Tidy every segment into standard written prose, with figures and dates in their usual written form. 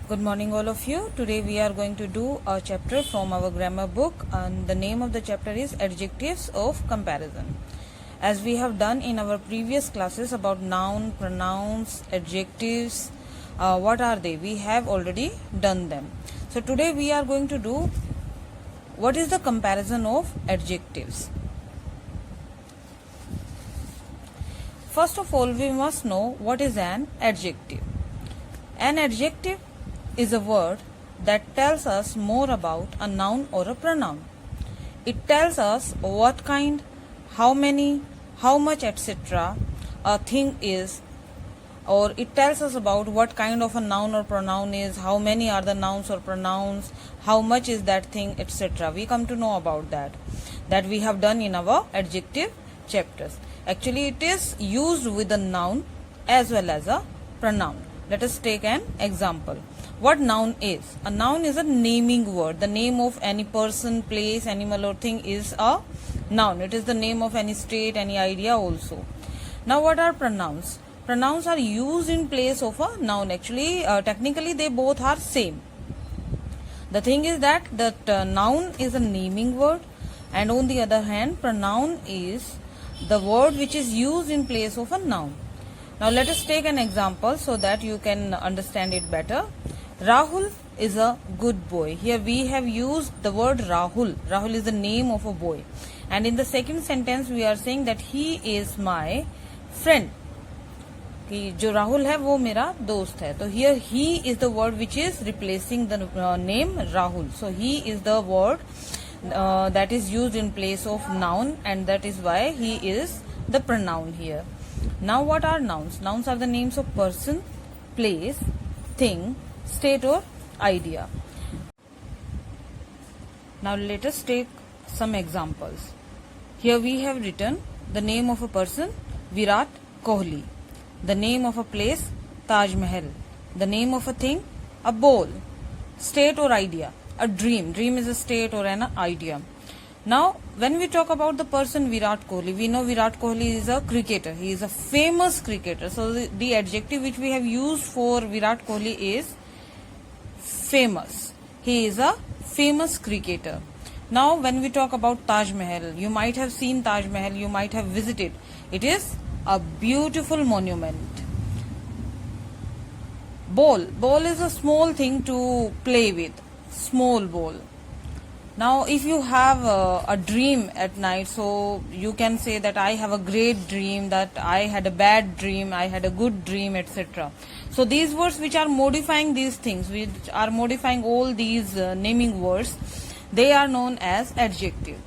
Good morning all of you. Today we are going to do a chapter from our grammar book and the name of the chapter is Adjectives of Comparison. As we have done in our previous classes about noun, pronouns, adjectives, what are they? We have already done them. So today we are going to do what is the comparison of adjectives. First of all, we must know what is an adjective. An adjective is a word that tells us more about a noun or a pronoun. It tells us what kind, how many, how much, etc. a thing is, or it tells us about what kind of a noun or pronoun is, how many are the nouns or pronouns, how much is that thing, etc. We come to know about that we have done in our adjective chapters. Actually, it is used with a noun as well as a pronoun. Let us take an example. What noun is? A noun is a naming word. The name of any person, place, animal or thing is a noun. It is the name of any state, any idea also. Now what are pronouns? Pronouns are used in place of a noun. Actually, technically they both are same. The thing is that noun is a naming word and on the other hand pronoun is the word which is used in place of a noun. Now let us take an example so that you can understand it better. Rahul is a good boy. Here we have used the word Rahul. Rahul is the name of a boy. And in the second sentence we are saying that he is my friend. कि जो राहुल है वो मेरा दोस्त है. तो here he is the word which is replacing the name Rahul. So he is the word that is used in place of noun and that is why he is the pronoun here. Now what are nouns? Nouns are the names of person, place, thing, state or idea. Now let us take some examples. Here we have written the name of a person, Virat Kohli. The name of a place, Taj Mahal. The name of a thing, a bowl. State or idea, a dream. Dream is a state or an idea. Now, when we talk about the person Virat Kohli, we know Virat Kohli is a cricketer. He is a famous cricketer. So, the adjective which we have used for Virat Kohli is famous. He is a famous cricketer. Now, when we talk about Taj Mahal, you might have seen Taj Mahal, you might have visited. It is a beautiful monument. Ball. Ball is a small thing to play with. Small ball. Now, if you have a dream at night, so you can say that I have a great dream, that I had a bad dream, I had a good dream, etc. So, these words which are modifying these things, which are modifying all these naming words, they are known as adjective.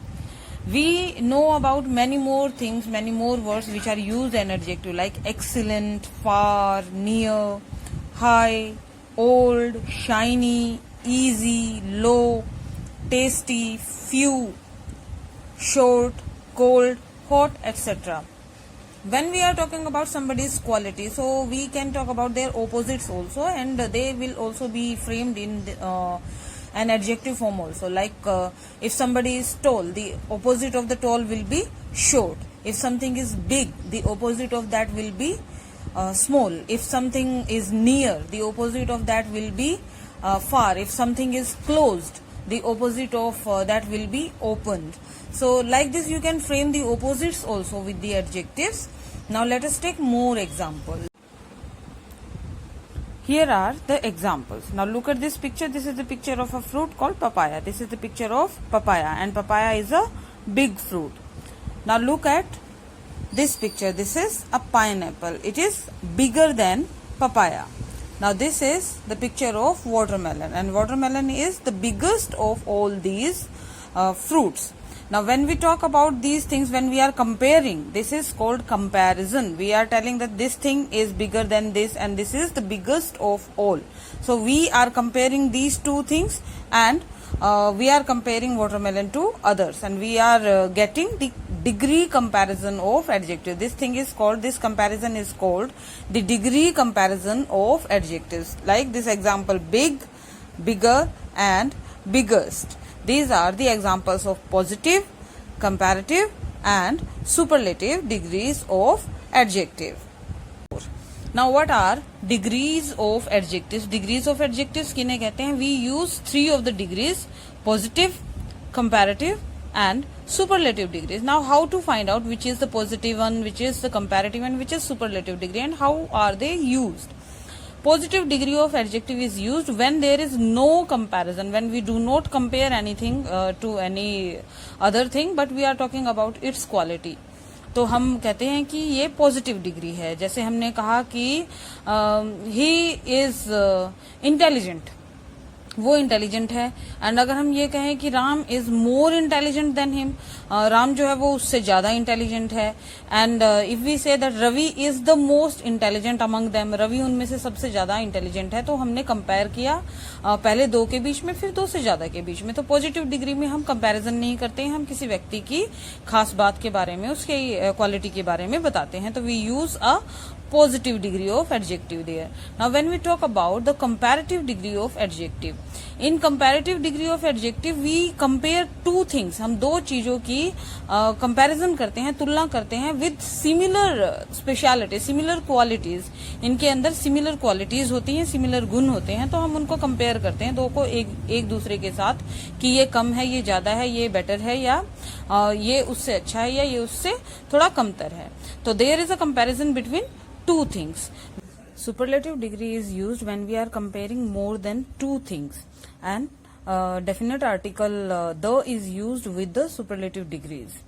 We know about many more things, many more words which are used in adjective like excellent, far, near, high, old, shiny, easy, low, tasty, few, short, cold, hot, etc. When we are talking about somebody's quality, so we can talk about their opposites also and they will also be framed in an adjective form also. Like if somebody is tall, the opposite of the tall will be short. If something is big, the opposite of that will be small. If something is near, the opposite of that will be far. If something is closed, the opposite of that will be opened. So like this you can frame the opposites also with the adjectives. Now let us take more examples. Here are the examples. Now look at this picture. This is the picture of a fruit called papaya. This is the picture of papaya and papaya is a big fruit. Now look at this picture. This is a pineapple. It is bigger than papaya. Now this is the picture of watermelon and watermelon is the biggest of all these fruits. Now when we talk about these things, when we are comparing, this is called comparison. We are telling that this thing is bigger than this and this is the biggest of all. So we are comparing these two things and we are comparing watermelon to others and we are getting the degree comparison of adjective. This comparison is called the degree comparison of adjectives. Like this example, big, bigger and biggest. These are the examples of positive, comparative and superlative degrees of adjective. Now what are degrees of adjectives? Degrees of adjectives किन्हें कहते हैं? We use 3 of the degrees: positive, comparative and superlative degrees. Now how to find out which is the positive one, which is the comparative and which is superlative degree, and how are they used? Positive degree of adjective is used when there is no comparison, when we do not compare anything to any other thing, but we are talking about its quality. तो हम कहते हैं कि ये positive degree है. जैसे हमने कहा कि ही इज इंटेलिजेंट, वो इंटेलिजेंट है. एंड अगर हम ये कहें कि Ram is more intelligent than him, Ram जो है वो उससे ज्यादा इंटेलिजेंट है. And if we say that Ravi is the most intelligent among them, Ravi उनमें से सबसे ज्यादा इंटेलिजेंट है. तो हमने कंपेयर किया पहले दो के बीच में, फिर दो से ज्यादा के बीच में. तो पॉजिटिव डिग्री में हम कंपैरिजन नहीं करते हैं, हम किसी व्यक्ति की खास बात के बारे में, उसकी क्वालिटी के बारे में बताते हैं. तो we use a positive degree of adjective there. Now when we talk about the comparative degree of adjective, in comparative degree of adjective we compare two things. हम दो चीजों की comparison करते हैं, तुलना करते हैं with similar speciality, similar qualities. इनके अंदर similar qualities होती हैं, similar गुण होते हैं, तो हम उनको compare करते हैं दो को एक दूसरे के साथ कि ये कम है, ये ज्यादा है, ये better है, या ये उससे अच्छा है, या ये उससे थोड़ा कमतर है. तो there is a comparison between two things. Superlative degree is used when we are comparing more than two things, and definite article the is used with the superlative degrees.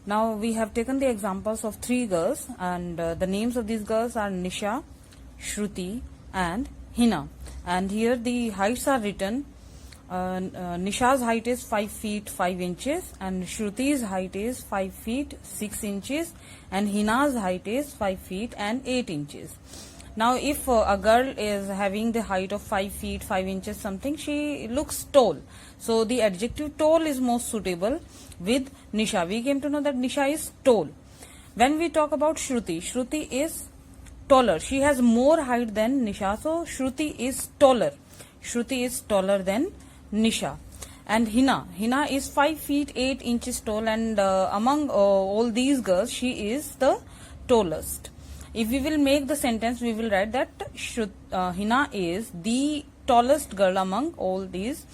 Now we have taken the examples of 3 girls, and the names of these girls are Nisha, Shruti and Hina. And here the heights are written. Nisha's height is 5 feet 5 inches, and Shruti's height is 5 feet 6 inches, and Hina's height is 5 feet and 8 inches. Now if a girl is having the height of 5 feet 5 inches something, she looks tall. So the adjective tall is most suitable with Nisha. We came to know that Nisha is tall. When we talk about Shruti, Shruti is taller. She has more height than Nisha, so Shruti is taller. Shruti is taller than Nisha. And Hina is 5 feet 8 inches tall, and among all these girls she is the tallest. If we will make the sentence, we will write that Hina is the tallest girl among all these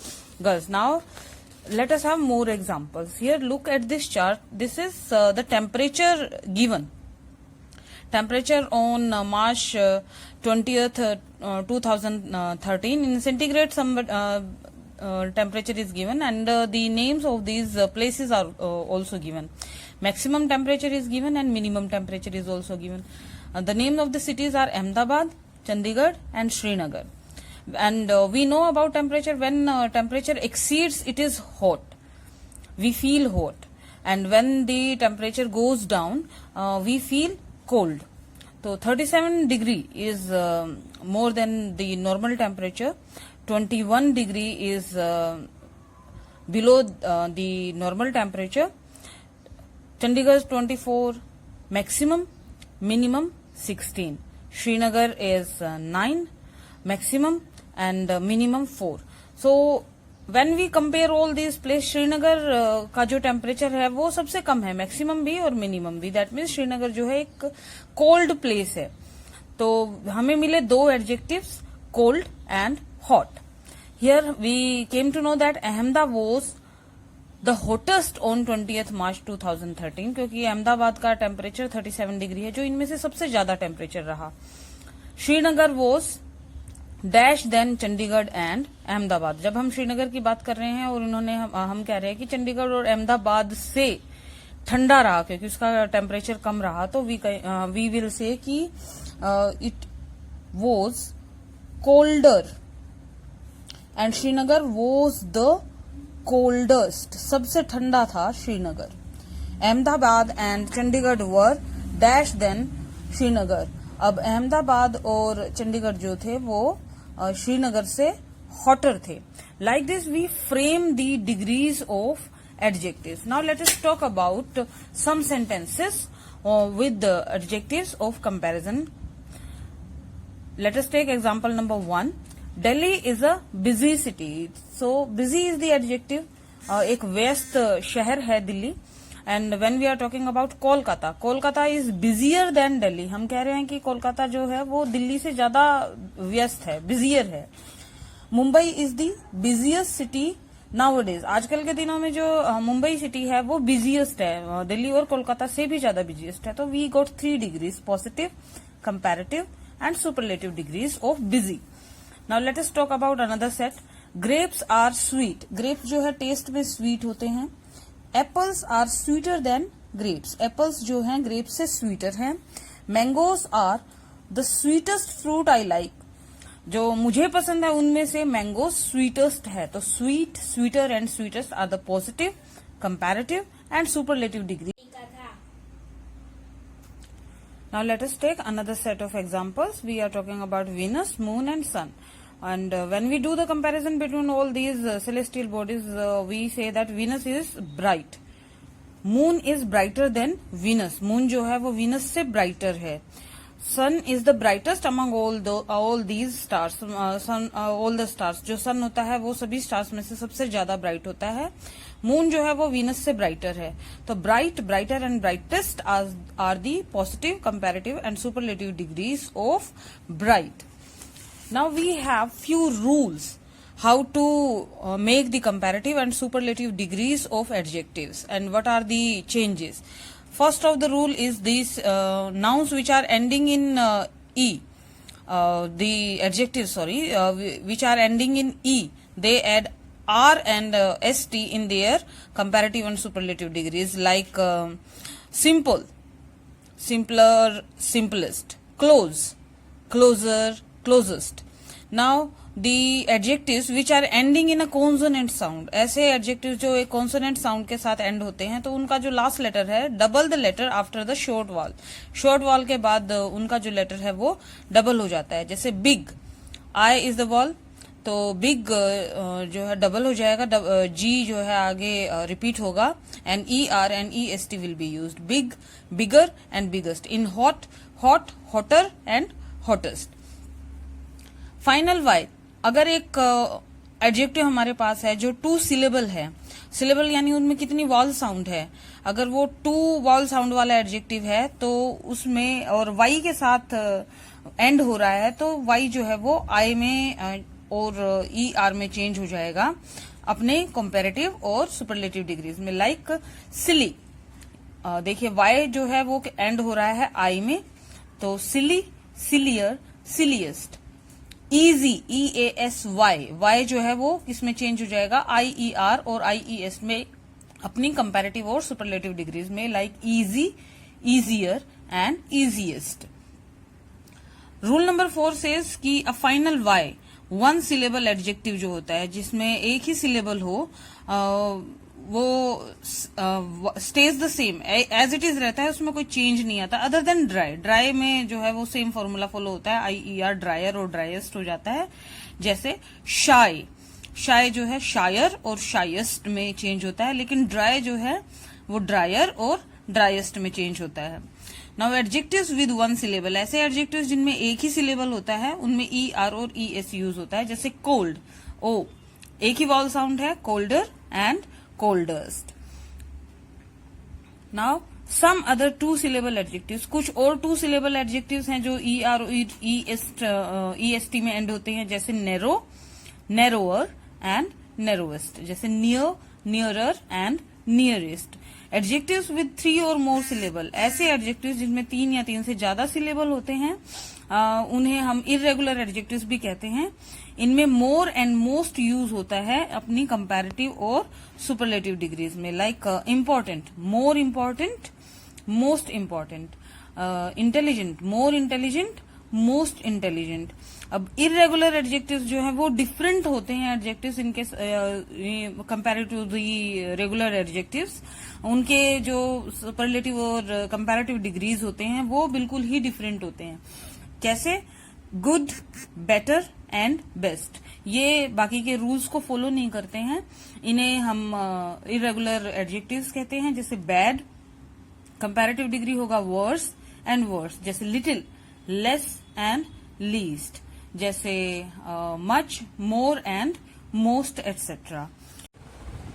girls. Now let us have more examples. Here look at this chart. This is the temperature given. Temperature on March 20th 2013 in centigrade. Some temperature is given, and the names of these places are also given. Maximum temperature is given and minimum temperature is also given. The names of the cities are Ahmedabad, Chandigarh and Srinagar. And we know about temperature. When temperature exceeds, it is hot, we feel hot, and when the temperature goes down, we feel cold. So 37 degree is more than the normal temperature. 21 degree is below the normal temperature. Chandigarh is 24, maximum, minimum 16. Srinagar is 9, maximum, and minimum 4. So when we compare all these places, Srinagar का जो temperature है वो सबसे कम है, maximum भी और minimum भी. That means Srinagar जो है एक कोल्ड प्लेस है. तो हमें मिले दो adjectives, cold and hot. Here we came to know that Ahmedabad was the hottest on 20th March 2013, क्योंकि अहमदाबाद का टेम्परेचर 37 डिग्री है, जो इनमें से सबसे ज्यादा टेम्परेचर रहा. Srinagar was dash than Chandigarh and Ahmedabad. जब हम श्रीनगर की बात कर रहे हैं और इन्होंने हम कह रहे हैं कि चंडीगढ़ और अहमदाबाद से ठंडा रहा क्योंकि उसका टेम्परेचर कम रहा, तो वी विल से कि it was colder and Srinagar was the coldest. सबसे ठंडा था Srinagar. Ahmedabad and Chandigarh were dash than Srinagar. अब अहमदाबाद और चंडीगढ़ जो थे वो श्रीनगर से हॉटर थे. Like this we frame the degrees of adjectives. Now let us talk about some sentences with the adjectives of comparison. Let us take example number 1. Delhi is a busy city. So busy is the adjective. एक व्यस्त शहर है Delhi. And when we are talking about Kolkata, Kolkata is busier than Delhi. हम कह रहे हैं कि कोलकाता जो है वो दिल्ली से ज्यादा व्यस्त है, बिजियर है। Mumbai is the busiest city nowadays. आजकल के दिनों में जो मुंबई सिटी है वो बिजिएस्ट है, दिल्ली और कोलकाता से भी ज्यादा बिजिएस्ट है। तो we got 3 degrees, positive, comparative and superlative degrees of busy. Now let us talk about another set. Grapes are sweet, grapes जो है टेस्ट में स्वीट होते हैं। Apples are sweeter than grapes, apples जो हैं ग्रेप्स से स्वीटर हैं। Mangoes are the sweetest fruit I like, जो मुझे पसंद है उनमें से मैंगो स्वीटेस्ट है। तो sweet, sweeter and sweetest are the positive, comparative and superlative degree. Now let us take another set of examples. We are talking about Venus, Moon and Sun. And when we do the comparison between all these celestial bodies, we say that Venus is bright. Moon is brighter than Venus. Moon जो है वो Venus से brighter है. Sun is the brightest among all these stars. All the stars. जो sun होता है वो सभी stars में से सबसे ज्यादा bright होता है. मून जो है वो वीनस से ब्राइटर है। तो bright, brighter and brightest are the positive, comparative and superlative degrees of bright. Now we have few rules how to make the comparative and superlative degrees of adjectives and what are the changes. First of the rule is this, nouns which are ending in E, the adjectives, which are ending in E, they add R and ST in their comparative and superlative degrees, like simple, simpler, simplest, close, closer, closest. Now the adjectives which are ending in a consonant sound, ऐसे adjectives जो एक consonant sound के साथ end होते हैं, तो उनका जो last letter है, double the letter after the short vowel. short vowel के बाद उनका जो letter है वो double हो जाता है। जैसे big, I is the vowel, तो बिग जो है डबल हो जाएगा, जी जो है आगे रिपीट होगा, and E R and E S T will be used. Big, bigger and biggest. In hot, hot, hotter and hottest. Final Y, अगर एक एडजेक्टिव हमारे पास है जो 2 सिलेबल है, सिलेबल यानी उनमें कितनी वॉल साउंड है, अगर वो 2 वॉल साउंड वाला एडजेक्टिव है तो उसमें और वाई के साथ एंड हो रहा है, तो वाई जो है वो आई में और ई आर में चेंज हो जाएगा अपने कंपैरेटिव और सुपरलेटिव डिग्रीज में। लाइक सिली, देखिए वाई जो है वो एंड हो रहा है आई में, तो silly, sillier, silliest. Easy, E A S Y, Y जो है वो किसमें चेंज हो जाएगा, आई ई आर और आई ई एस में अपनी कंपैरेटिव और सुपरलेटिव डिग्रीज में। Like easy, easier and easiest. Rule number 4 says कि a final Y, 1 syllable adjective जो होता है जिसमें एक ही सिलेबल हो, वो stays the same, as it is रहता है, उसमें कोई चेंज नहीं आता। अदर देन ड्राई, ड्राई में जो है वो सेम फॉर्मूला फॉलो होता है, आई ई आर, ड्रायर और ड्राइएस्ट हो जाता है। जैसे शाय, शाय जो है शायर और शाइएस्ट में चेंज होता है, लेकिन ड्राई जो है वो ड्रायर और ड्राइएस्ट में चेंज होता है। नाउ एडजेक्टिव्स विद 1 सिलेबल, ऐसे एडजेक्टिव्स जिनमें एक ही सिलेबल होता है उनमें ई आर और ई एस यूज होता है। जैसे कोल्ड, ओ एक ही वॉल साउंड है, colder and coldest. Now some other 2 syllable adjectives, कुछ और 2 सिलेबल एडजेक्टिव्स हैं जो E R E S T में एंड होते हैं। जैसे नैरो, नैरोअर एंड नैरोएस्ट। जैसे near, nearer and nearest. Adjectives with 3 और मोर सिलेबल, ऐसे एडजेक्टिव्स जिनमें 3 या 3 से ज्यादा सिलेबल होते हैं, उन्हें हम इरेगुलर एडजेक्टिव्स भी कहते हैं। इनमें मोर एंड मोस्ट यूज होता है अपनी कंपैरेटिव और सुपरलेटिव डिग्रीज में। Like important, more important, most important. Intelligent, more intelligent, most intelligent. अब इरेगुलर एडजेक्टिव्स जो है वो डिफरेंट होते हैं एडजेक्टिव्स इनके कंपैरेटिव द रेगुलर एडजेक्टिव्स। उनके जो सुपरलेटिव और कंपैरेटिव डिग्रीज होते हैं वो बिल्कुल ही डिफरेंट होते हैं। कैसे, गुड, बेटर एंड बेस्ट, ये बाकी के रूल्स को फॉलो नहीं करते हैं, इन्हें हम इरेगुलर एडजेक्टिव्स कहते हैं। जैसे बैड, कंपैरेटिव डिग्री होगा वर्स एंड वर्स। जैसे लिटिल, लेस एंड लीस्ट। जैसे much, more and most etcetera.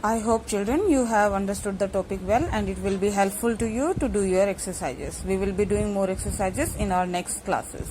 I hope children you have understood the topic well and it will be helpful to you to do your exercises. We will be doing more exercises in our next classes.